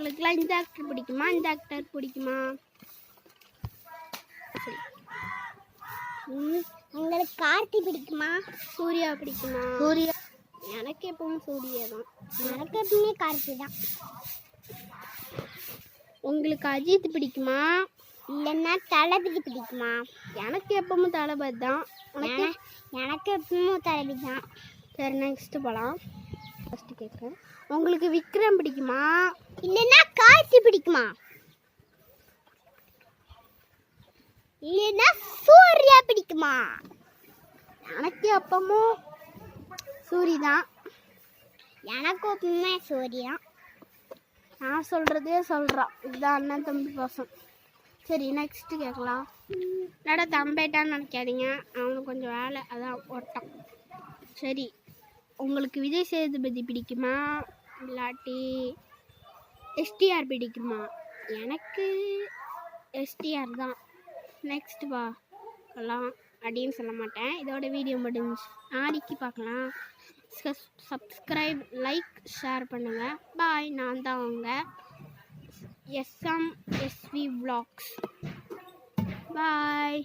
உங்களுக்குலாம் இந்த ஆக்டர் பிடிக்குமா இந்த ஆக்டர் பிடிக்குமா? உங்களுக்கு கார்த்தி பிடிக்குமா சூர்யா பிடிக்குமா? சூர்யா. எனக்கு எப்பவும் சூர்யா தான். எனக்கு எப்பவுமே கார்த்தி தான். உங்களுக்கு அஜித் பிடிக்குமா இல்லைன்னா தளபதி பிடிக்குமா? எனக்கு எப்பவும் தளபதி தான். எனக்கு எப்பவும் தளபதி தான். சரி நெக்ஸ்ட்டு போகலாம். ஃபஸ்ட்டு கேட்குறேன், உங்களுக்கு விக்ரம் பிடிக்குமா இல்லைன்னா கார்த்தி பிடிக்குமா? இல்லைன்னா சூர்யா பிடிக்குமா? எனக்கு எப்பவும் சூரி தான். எனக்கு எப்பவுமே சூர்யா. நான் சொல்கிறதே சொல்கிறான். இதுதான் அண்ணன் தம்பி பாசம். சரி நெக்ஸ்ட்டு கேட்கலாம். என்னடா தம்பேட்டான்னு நினைக்காதீங்க, அவனுக்கு கொஞ்சம் வேலை அதான் ஓட்டம். சரி உங்களுக்கு விஜய் சேதுபதி பிடிக்குமா இல்லாட்டி எஸ்டிஆர் பிடிக்குமா? எனக்கு எஸ்டிஆர் தான். நெக்ஸ்ட் பார்க்கலாம் அப்படின்னு சொல்ல மாட்டேன். இதோட வீடியோ முடிஞ்சு நாளைக்கு பார்க்கலாம். சப்ஸ்கிரைப் லைக் ஷேர் பண்ணுங்கள். பாய். நான் தான் உங்கள் SMSV Vlogs. பாய்.